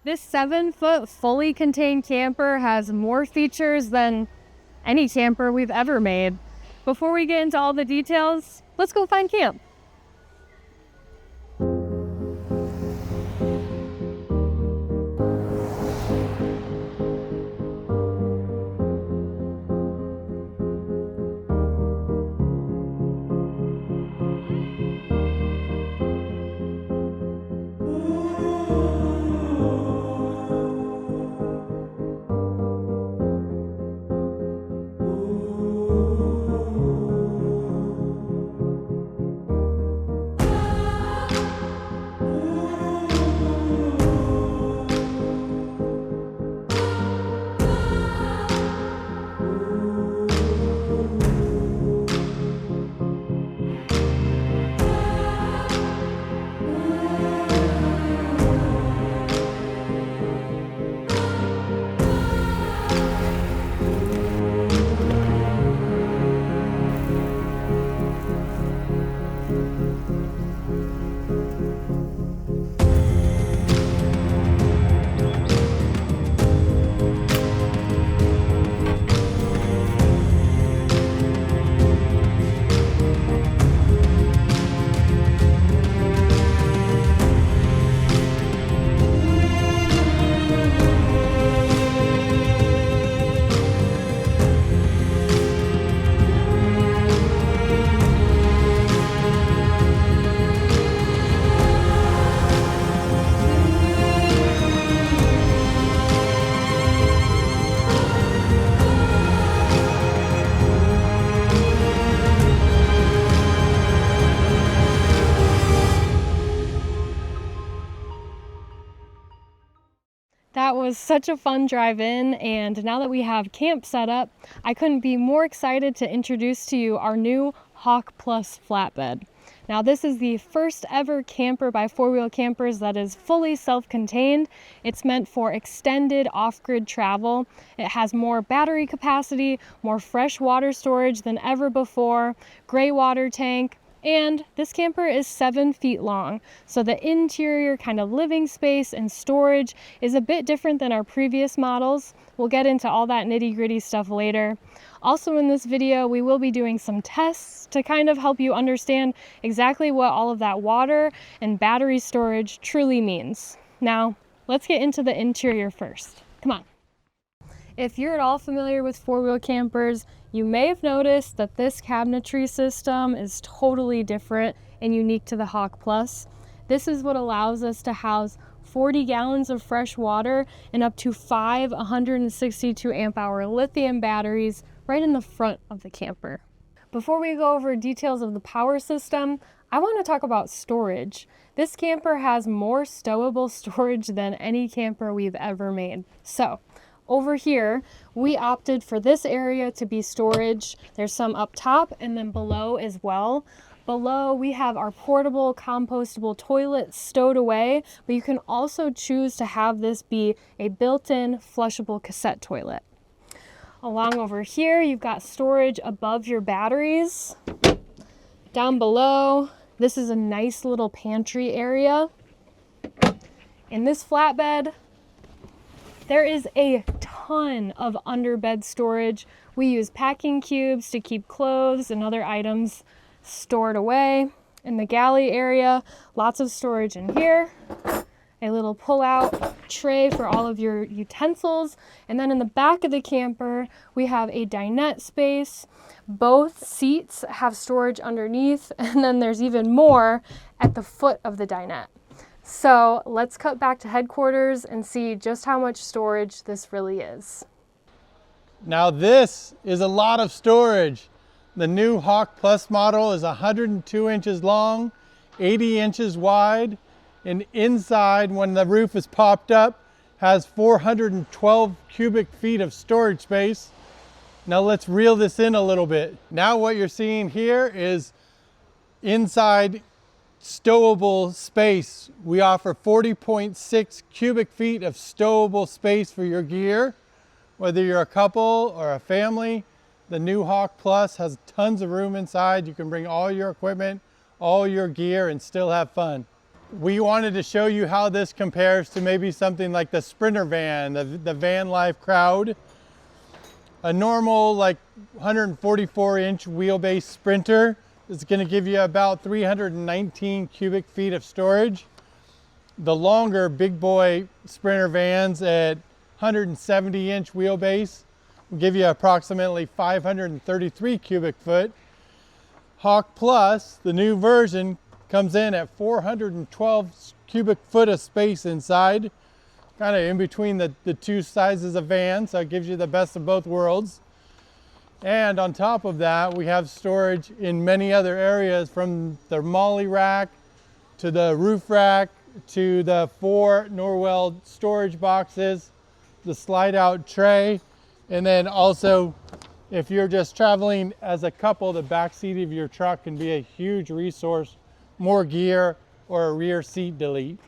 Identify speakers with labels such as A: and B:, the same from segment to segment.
A: This 7-foot fully contained camper has more features than any camper we've ever made. Before we get into all the details, let's go find camp. That was such a fun drive in, and now that we have camp set up, I couldn't be more excited to introduce to you our new Hawk Plus flatbed. Now this is the first ever camper by 4-wheel campers that is fully self-contained. It's meant for extended off-grid travel. It has more battery capacity, more fresh water storage than ever before, gray water tank, and this camper is 7 feet long, so the interior kind of living space and storage is a bit different than our previous models. We'll get into all that nitty-gritty stuff later. Also in this video, we will be doing some tests to kind of help you understand exactly what all of that water and battery storage truly means. Now, let's get into the interior first. Come on. If you're at all familiar with 4-wheel campers, you may have noticed that this cabinetry system is totally different and unique to the Hawk Plus. This is what allows us to house 40 gallons of fresh water and up to 5 162 amp hour lithium batteries right in the front of the camper. Before we go over details of the power system, I want to talk about storage. This camper has more stowable storage than any camper we've ever made. So, over here, we opted for this area to be storage. There's some up top and then below as well. Below, we have our portable compostable toilet stowed away, but you can also choose to have this be a built-in flushable cassette toilet. Along over here, you've got storage above your batteries. Down below, this is a nice little pantry area. In this flatbed, there is a ton of underbed storage. We use packing cubes to keep clothes and other items stored away. In the galley area, lots of storage in here. A little pull-out tray for all of your utensils. And then in the back of the camper, we have a dinette space. Both seats have storage underneath, and then there's even more at the foot of the dinette. So let's cut back to headquarters and see just how much storage this really is.
B: Now this is a lot of storage. The new Hawk Plus model is 102 inches long, 80 inches wide, and inside, when the roof is popped up, has 412 cubic feet of storage space. Now let's reel this in a little bit. Now what you're seeing here is inside stowable space. We offer 40.6 cubic feet of stowable space for your gear. Whether you're a couple or a family, the new Hawk Plus has tons of room inside. You can bring all your equipment, all your gear, and still have fun. we wanted to show you how this compares to maybe something like the Sprinter van, the van life crowd. A normal like 144-inch wheelbase Sprinter is going to give you about 319 cubic feet of storage. The longer big boy Sprinter vans at 170-inch wheelbase will give you approximately 533 cubic foot. Hawk Plus, the new version, comes in at 412 cubic foot of space inside, kind of in between the two sizes of van, so it gives you the best of both worlds. And on top of that, we have storage in many other areas, from the molly rack to the roof rack to the 4 Norwell storage boxes, the slide out tray, and then also if you're just traveling as a couple, the back seat of your truck can be a huge resource, more gear or a rear seat delete.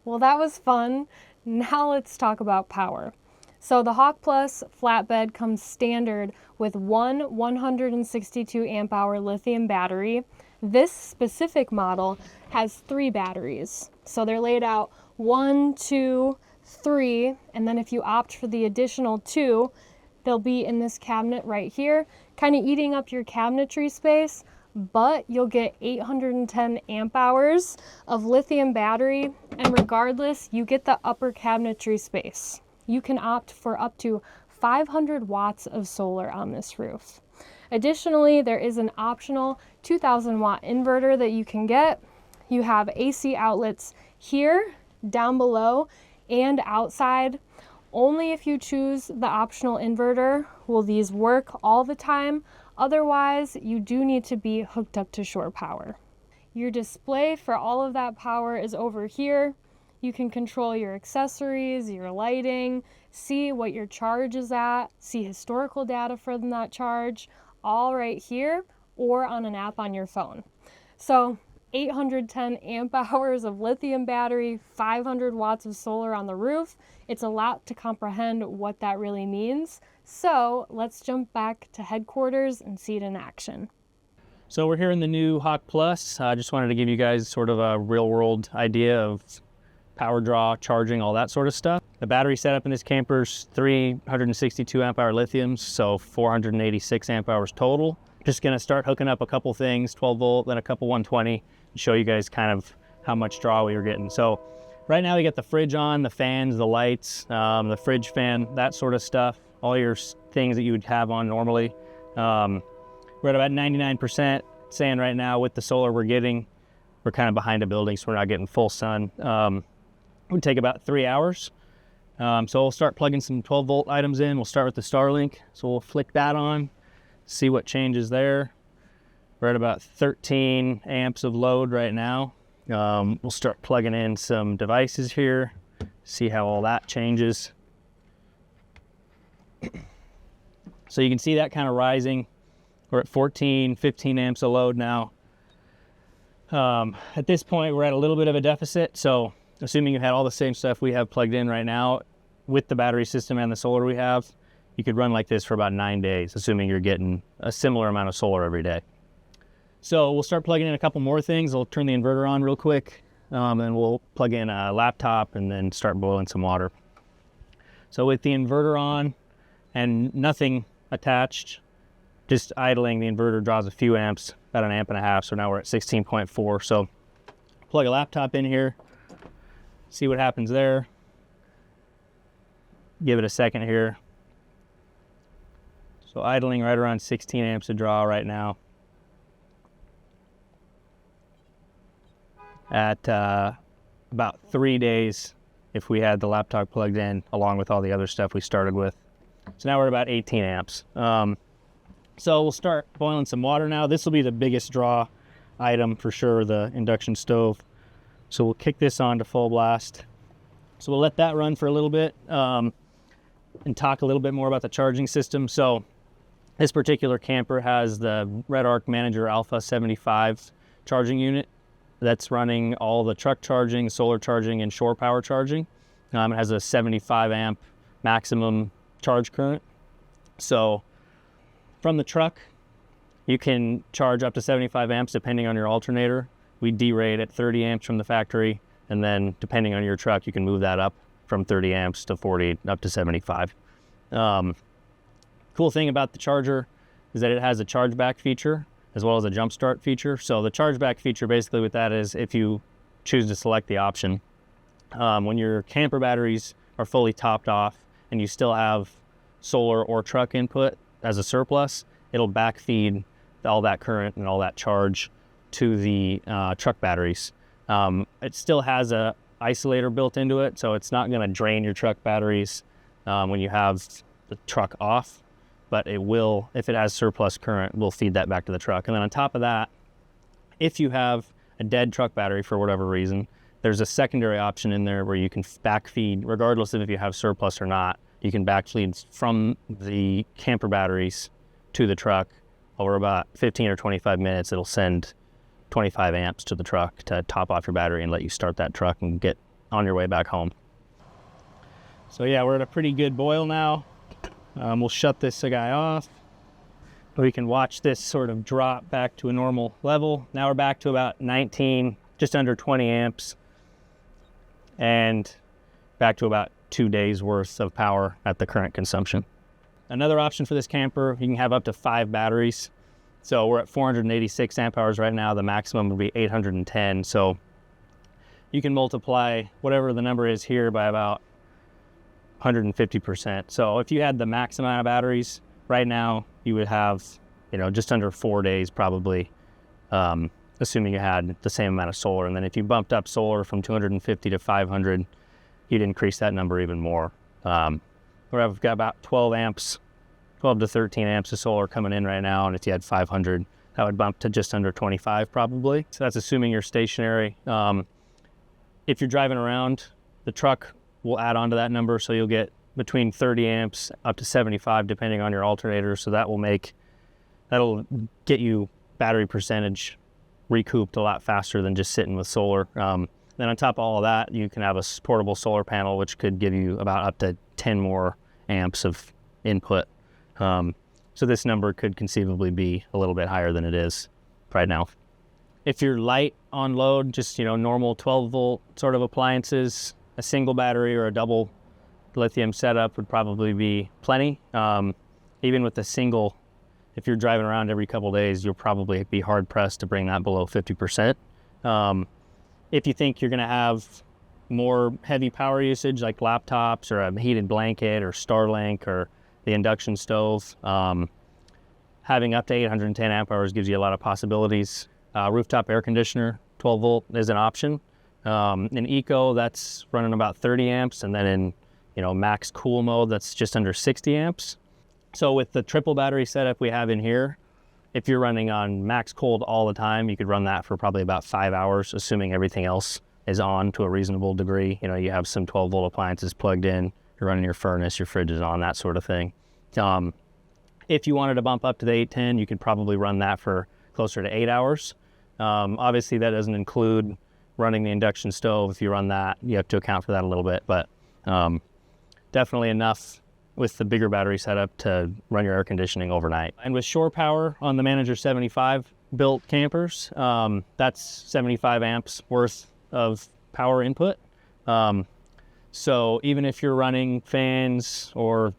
A: Well, that was fun. Now let's talk about power. So the Hawk Plus flatbed comes standard with one 162 amp hour lithium battery. This specific model has 3 batteries. So they're laid out 1, 2, 3, and then if you opt for the additional 2, they'll be in this cabinet right here, kind of eating up your cabinetry space, but you'll get 810 amp hours of lithium battery, and regardless, you get the upper cabinetry space. You can opt for up to 500 watts of solar on this roof. Additionally, there is an optional 2000 watt inverter that you can get. You have AC outlets here, down below, and outside. Only if you choose the optional inverter will these work all the time. Otherwise, you do need to be hooked up to shore power. Your display for all of that power is over here. You can control your accessories, your lighting, see what your charge is at, see historical data from that charge, all right here or on an app on your phone. So 810 amp hours of lithium battery, 500 watts of solar on the roof. It's a lot to comprehend what that really means. So let's jump back to headquarters and see it in action.
C: So we're here in the new Hawk Plus. I just wanted to give you guys sort of a real world idea of power draw, charging, all that sort of stuff. The battery setup in this camper's 362 amp hour lithiums, so 486 amp hours total. Just gonna start hooking up a couple things, 12 volt, then a couple 120, and show you guys kind of how much draw we were getting. So right now we got the fridge on, the fans, the lights, the fridge fan, that sort of stuff, all your things that you would have on normally. We're at about 99%, saying right now with the solar we're getting, we're kind of behind a building, so we're not getting full sun. It would take about 3 hours. So we'll start plugging some 12 volt items in. We'll start with the Starlink. So we'll flick that on, see what changes there. We're at about 13 amps of load right now. We'll start plugging in some devices here, see how all that changes. So you can see that kind of rising. We're at 14, 15 amps of load now. At this point, we're at a little bit of a deficit. So assuming you had all the same stuff we have plugged in right now with the battery system and the solar we have, you could run like this for about 9 days, assuming you're getting a similar amount of solar every day. So we'll start plugging in a couple more things. I'll turn the inverter on real quick, and we'll plug in a laptop and then start boiling some water. So with the inverter on and nothing attached, just idling, the inverter draws a few amps, about 1.5 amps. So now we're at 16.4. So plug a laptop in here, see what happens there. Give it a second here. So idling right around 16 amps of draw right now. At about 3 days if we had the laptop plugged in along with all the other stuff we started with. So now we're at about 18 amps. So we'll start boiling some water now. This will be the biggest draw item for sure, the induction stove. So we'll kick this on to full blast. So we'll let that run for a little bit and talk a little bit more about the charging system. So this particular camper has the RedArc Manager Alpha 75 charging unit that's running all the truck charging, solar charging, and shore power charging. It has a 75 amp maximum charge current. So from the truck, you can charge up to 75 amps depending on your alternator. We derate at 30 amps from the factory, and then depending on your truck, you can move that up from 30 amps to 40, up to 75. Cool thing about the charger is that it has a chargeback feature as well as a jump start feature. So the chargeback feature, basically with that, is if you choose to select the option, when your camper batteries are fully topped off and you still have solar or truck input as a surplus, it'll backfeed all that current and all that charge to the truck batteries. It still has a isolator built into it, so it's not going to drain your truck batteries when you have the truck off, but it will, if it has surplus current, will feed that back to the truck. And then on top of that, if you have a dead truck battery for whatever reason, there's a secondary option in there where you can backfeed, regardless of if you have surplus or not. You can backfeed from the camper batteries to the truck. Over about 15 or 25 minutes, it'll send 25 amps to the truck to top off your battery and let you start that truck and get on your way back home. So yeah, we're at a pretty good boil now. We'll shut this guy off. We can watch this sort of drop back to a normal level. Now we're back to about 19, just under 20 amps, and back to about 2 days worth of power at the current consumption. Another option for this camper, you can have up to 5 batteries. So we're at 486 amp hours right now. The maximum would be 810. So you can multiply whatever the number is here by about 150%. So if you had the max amount of batteries right now, you would have, just under 4 days probably, assuming you had the same amount of solar. And then if you bumped up solar from 250 to 500, you'd increase that number even more. We've got about 12 to 13 amps of solar coming in right now. And if you had 500, that would bump to just under 25 probably. So that's assuming you're stationary. If you're driving around, the truck will add on to that number. So you'll get between 30 amps up to 75, depending on your alternator. So that'll get you battery percentage recouped a lot faster than just sitting with solar. Then on top of all of that, you can have a portable solar panel, which could give you about up to 10 more amps of input. So this number could conceivably be a little bit higher than it is right now. If you're light on load, just normal 12 volt sort of appliances, a single battery or a double lithium setup would probably be plenty. Even with the single, if you're driving around every couple days, you'll probably be hard pressed to bring that below 50%. If you think you're going to have more heavy power usage like laptops or a heated blanket or Starlink or the induction stove, having up to 810 amp hours gives you a lot of possibilities. Rooftop air conditioner, 12 volt is an option. In eco, that's running about 30 amps, and then in max cool mode, that's just under 60 amps. So with the triple battery setup we have in here, if you're running on max cold all the time, you could run that for probably about 5 hours, assuming everything else is on to a reasonable degree. You have some 12 volt appliances plugged in, you're running your furnace, your fridge is on, that sort of thing. If you wanted to bump up to the 810, you could probably run that for closer to 8 hours. Obviously that doesn't include running the induction stove. If you run that, you have to account for that a little bit, but definitely enough with the bigger battery setup to run your air conditioning overnight. And with shore power on the Manager 75 built campers, that's 75 amps worth of power input. So even if you're running fans or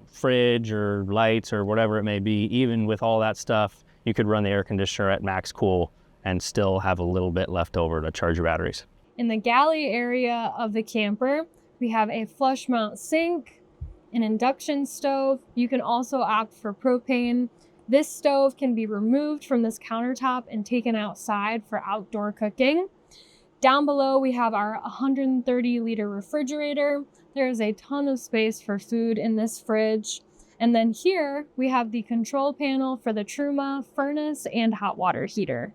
C: fridge or lights or whatever it may be, even with all that stuff, you could run the air conditioner at max cool and still have a little bit left over to charge your batteries.
A: In the galley area of the camper, we have a flush mount sink, an induction stove. You can also opt for propane. This stove can be removed from this countertop and taken outside for outdoor cooking. Down below, we have our 130 liter refrigerator. There is a ton of space for food in this fridge. And then here we have the control panel for the Truma furnace and hot water heater.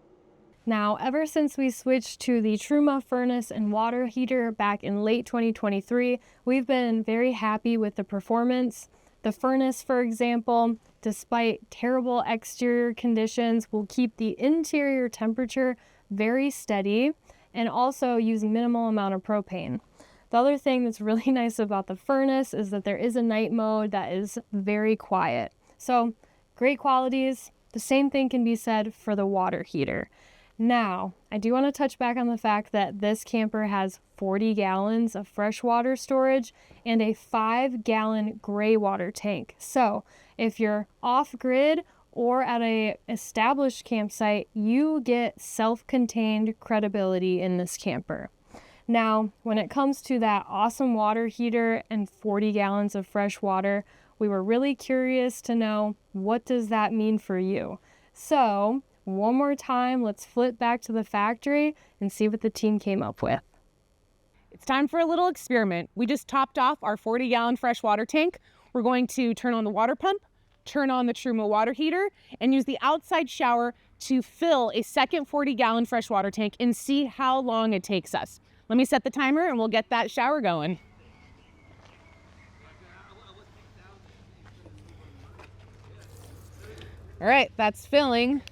A: Now, ever since we switched to the Truma furnace and water heater back in late 2023, we've been very happy with the performance. The furnace, for example, despite terrible exterior conditions, will keep the interior temperature very steady and also use minimal amount of propane. The other thing that's really nice about the furnace is that there is a night mode that is very quiet. So, great qualities. The same thing can be said for the water heater. Now, I do want to touch back on the fact that this camper has 40 gallons of freshwater storage and a 5-gallon gray water tank. So if you're off-grid or at a established campsite, you get self-contained credibility in this camper. Now, when it comes to that awesome water heater and 40 gallons of fresh water, we were really curious to know, what does that mean for you? So one more time, let's flip back to the factory and see what the team came up with.
D: It's time for a little experiment. We just topped off our 40-gallon fresh water tank. We're going to turn on the water pump, turn on the Truma water heater, and use the outside shower to fill a second 40-gallon fresh water tank and see how long it takes us. Let me set the timer and we'll get that shower going. All right, that's filling.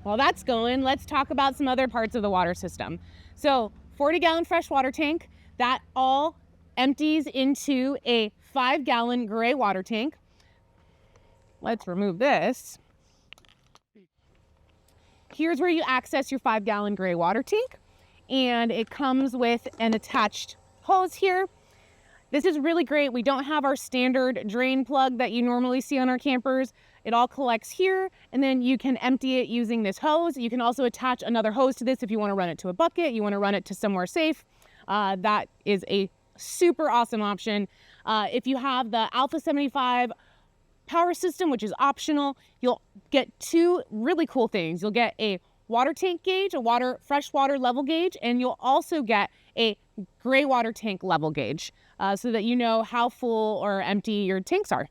D: While that's going, let's talk about some other parts of the water system. So 40-gallon fresh water tank, that all empties into a 5-gallon gray water tank. Let's remove this. Here's where you access your 5-gallon gray water tank, and it comes with an attached hose here. This is really great. We don't have our standard drain plug that you normally see on our campers. It all collects here, and then you can empty it using this hose. You can also attach another hose to this if you want to run it to a bucket, you want to run it to somewhere safe. That is a super awesome option. If you have the Alpha 75 power system, which is optional, you'll get two really cool things. You'll get a water tank gauge, a fresh water level gauge, and you'll also get a gray water tank level gauge so that you know how full or empty your tanks are.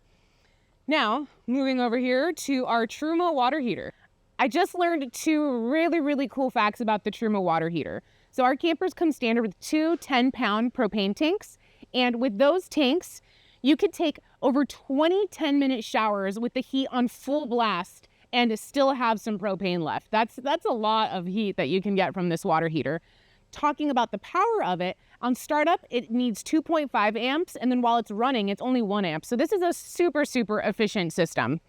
D: Now, moving over here to our Truma water heater. I just learned two really cool facts about the Truma water heater. So our campers come standard with two 10-pound propane tanks, and with those tanks, you could take over 20 10-minute showers with the heat on full blast and still have some propane left. That's a lot of heat that you can get from this water heater. Talking about the power of it, on startup, it needs 2.5 amps, and then while it's running, it's only 1 amp. So this is a super efficient system.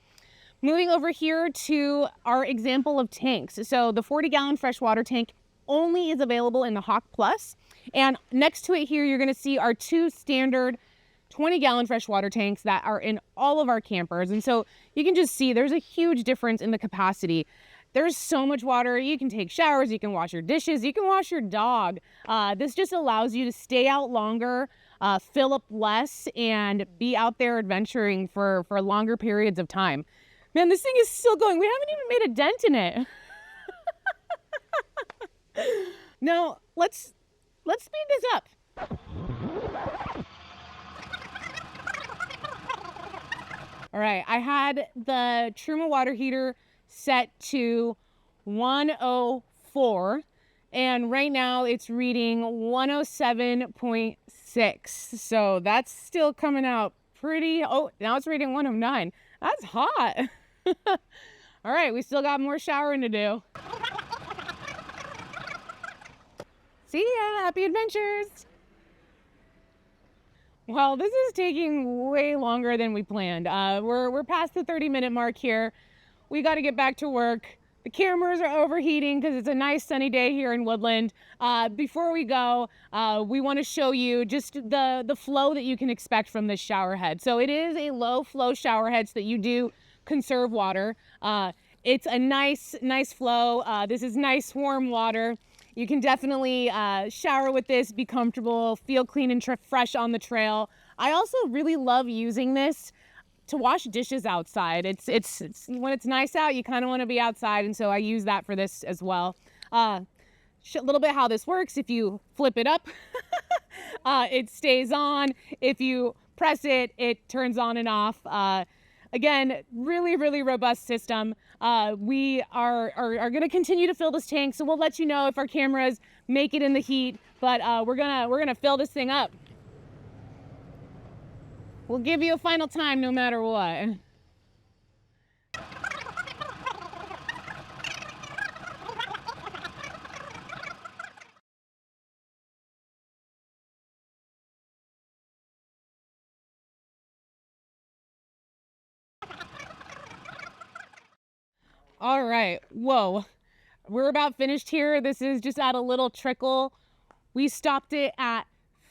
D: Moving over here to our example of tanks. So the 40-gallon freshwater tank only is available in the Hawk Plus. And next to it here, you're gonna see our two standard 20-gallon freshwater tanks that are in all of our campers. And so you can just see there's a huge difference in the capacity. There's so much water. You can take showers, you can wash your dishes, you can wash your dog. This just allows you to stay out longer, fill up less, and be out there adventuring for longer periods of time. Man, this thing is still going. We haven't even made a dent in it. Now, let's speed this up. All right, I had the Truma water heater set to 104, and right now it's reading 107.6. So that's still coming out pretty, oh, now it's reading 109. That's hot. All right, we still got more showering to do. See ya, happy adventures. Well, this is taking way longer than we planned. We're past the 30-minute mark here. We got to get back to work. The cameras are overheating because it's a nice sunny day here in Woodland. Before we go, we want to show you just the flow that you can expect from this shower head. So it is a low flow shower head so that you do conserve water. It's a nice flow. This is nice warm water. You can definitely shower with this, be comfortable, feel clean and fresh on the trail. I also really love using this to wash dishes outside. It's when it's nice out, you kind of want to be outside, and so I use that for this as well. A little bit how this works: if you flip it up, it stays on. If you press it, it turns on and off. Again, really robust system. We are going to continue to fill this tank, so we'll let you know if our cameras make it in the heat. But we're gonna fill this thing up. We'll give you a final time no matter what. All right, whoa. We're about finished here. This is just at a little trickle. We stopped it at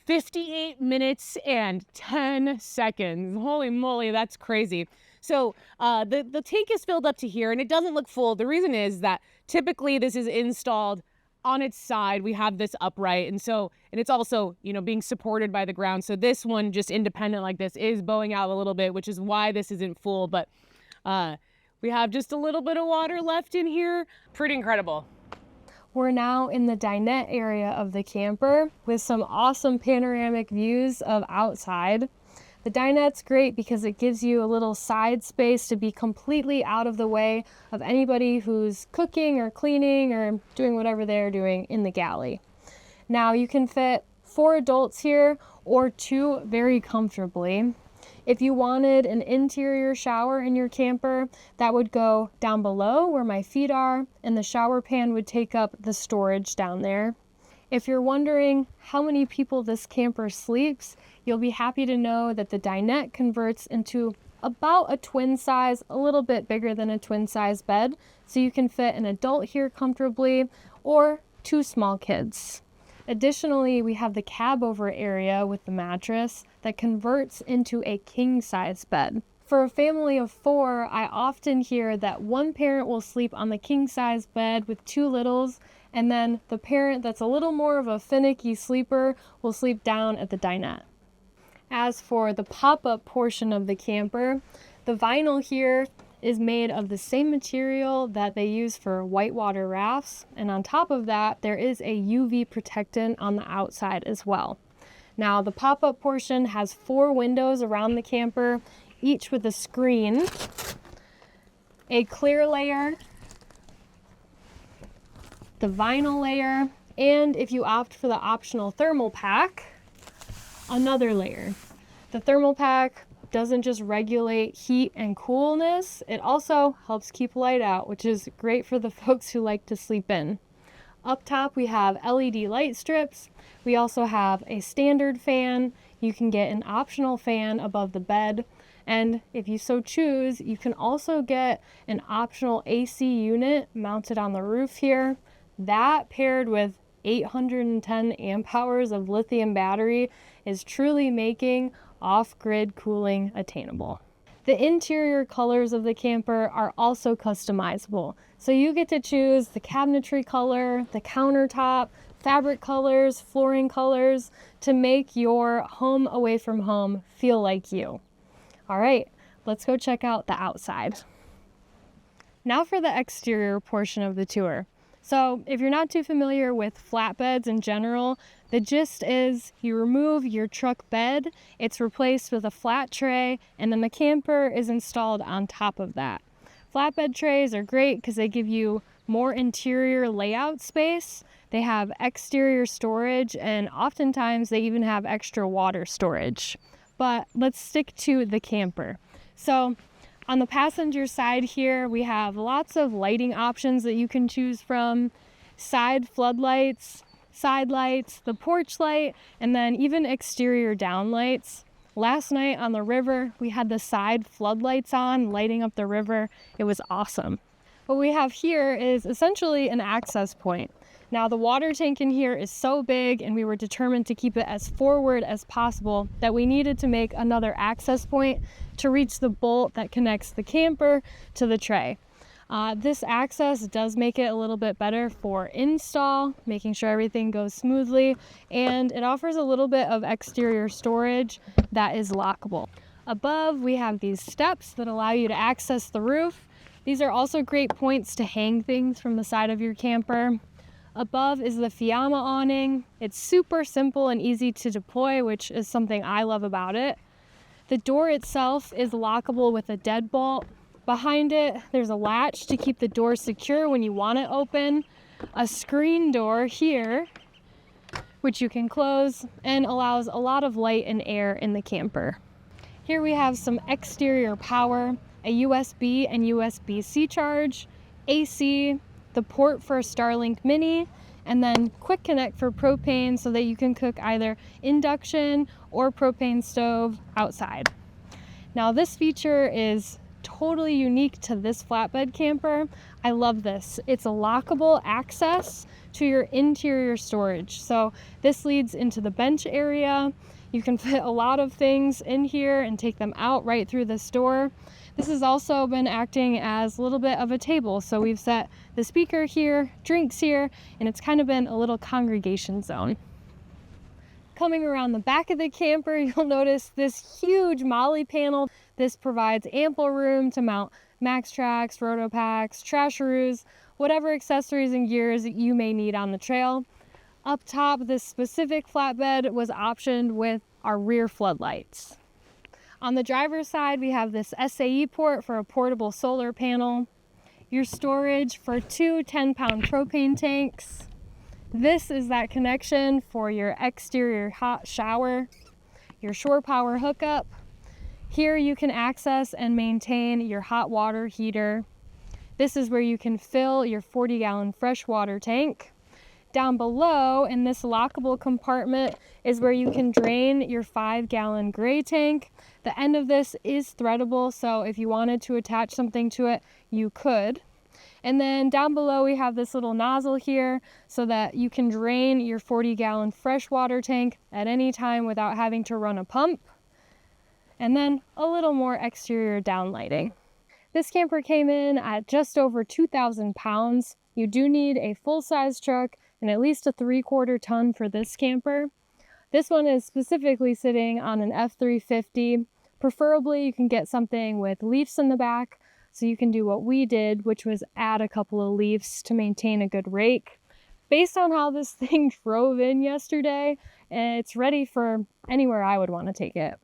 D: 58 minutes and 10 seconds. Holy moly, that's crazy. So the tank is filled up to here and it doesn't look full. The reason is that typically this is installed on its side. We have this upright, and it's also, you know, being supported by the ground. So this one, just independent like this, is bowing out a little bit, which is why this isn't full. But we have just a little bit of water left in here. Pretty incredible.
A: We're now in the dinette area of the camper with some awesome panoramic views of outside. The dinette's great because it gives you a little side space to be completely out of the way of anybody who's cooking or cleaning or doing whatever they're doing in the galley. Now you can fit 4 adults here or 2 very comfortably. If you wanted an interior shower in your camper, that would go down below where my feet are, and the shower pan would take up the storage down there. If you're wondering how many people this camper sleeps, you'll be happy to know that the dinette converts into about a twin size, a little bit bigger than a twin size bed, so you can fit an adult here comfortably or 2 small kids. Additionally, we have the cab over area with the mattress that converts into a king size bed. For a family of 4, I often hear that one parent will sleep on the king size bed with 2 littles, and then the parent that's a little more of a finicky sleeper will sleep down at the dinette. As for the pop-up portion of the camper, the vinyl here is made of the same material that they use for whitewater rafts, and on top of that there is a UV protectant on the outside as well. Now the pop-up portion has 4 windows around the camper, each with a screen, a clear layer, the vinyl layer, and if you opt for the optional thermal pack, another layer. The thermal pack doesn't just regulate heat and coolness, it also helps keep light out, which is great for the folks who like to sleep in. Up top we have LED light strips. We also have a standard fan. You can get an optional fan above the bed, and if you so choose, you can also get an optional AC unit mounted on the roof here. That, paired with 810 amp hours of lithium battery, is truly making off-grid cooling attainable. The interior colors of the camper are also customizable, so you get to choose the cabinetry color, the countertop, fabric colors, flooring colors to make your home away from home feel like you. All right, let's go check out the outside. Now for the exterior portion of the tour. So if you're not too familiar with flatbeds in general, the gist is you remove your truck bed, it's replaced with a flat tray, and then the camper is installed on top of that. Flatbed trays are great because they give you more interior layout space. They have exterior storage, and oftentimes they even have extra water storage. But let's stick to the camper. So on the passenger side here, we have lots of lighting options that you can choose from. Side floodlights, side lights, the porch light, and then even exterior downlights. Last night on the river, we had the side floodlights on, lighting up the river. It was awesome. What we have here is essentially an access point. Now the water tank in here is so big, and we were determined to keep it as forward as possible, that we needed to make another access point to reach the bolt that connects the camper to the tray. This access does make it a little bit better for install, making sure everything goes smoothly, and it offers a little bit of exterior storage that is lockable. Above, we have these steps that allow you to access the roof. These are also great points to hang things from the side of your camper. Above is the Fiamma awning. It's super simple and easy to deploy, which is something I love about it. The door itself is lockable with a deadbolt. Behind it, there's a latch to keep the door secure when you want it open. A screen door here, which you can close, and allows a lot of light and air in the camper. Here we have some exterior power, a USB and USB-C charge, AC, the port for a Starlink Mini, and then quick connect for propane so that you can cook either induction or propane stove outside. Now this feature is totally unique to this flatbed camper. I love this. It's a lockable access to your interior storage. So this leads into the bench area. You can fit a lot of things in here and take them out right through this door. This has also been acting as a little bit of a table. So we've set the speaker here, drinks here, and it's kind of been a little congregation zone. Coming around the back of the camper, you'll notice this huge molly panel. This provides ample room to mount max tracks, rotopacks, trasheroos, whatever accessories and gears that you may need on the trail. Up top, this specific flatbed was optioned with our rear floodlights. On the driver's side, we have this SAE port for a portable solar panel, your storage for two 10-pound propane tanks. This is that connection for your exterior hot shower, your shore power hookup. Here you can access and maintain your hot water heater. This is where you can fill your 40-gallon freshwater tank. Down below in this lockable compartment is where you can drain your 5-gallon gray tank. The end of this is threadable, so if you wanted to attach something to it, you could. And then down below we have this little nozzle here so that you can drain your 40-gallon freshwater tank at any time without having to run a pump. And then a little more exterior downlighting. This camper came in at just over 2,000 pounds. You do need a full-size truck and at least a 3/4 ton for this camper. This one is specifically sitting on an F350. Preferably you can get something with leafs in the back, so you can do what we did, which was add a couple of leaves to maintain a good rake. Based on how this thing drove in yesterday, it's ready for anywhere I would want to take it.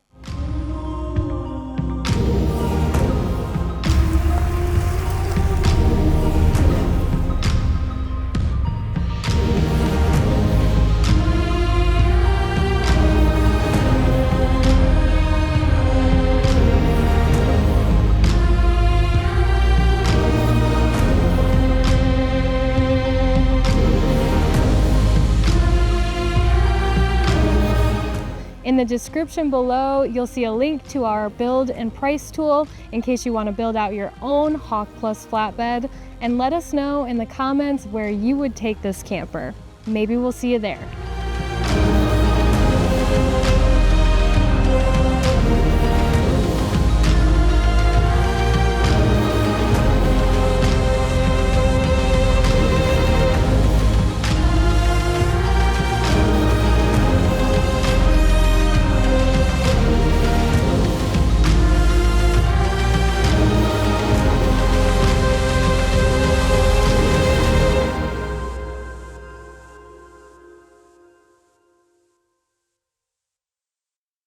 A: In the description below, you'll see a link to our build and price tool in case you want to build out your own Hawk Plus flatbed, and let us know in the comments where you would take this camper. Maybe we'll see you there.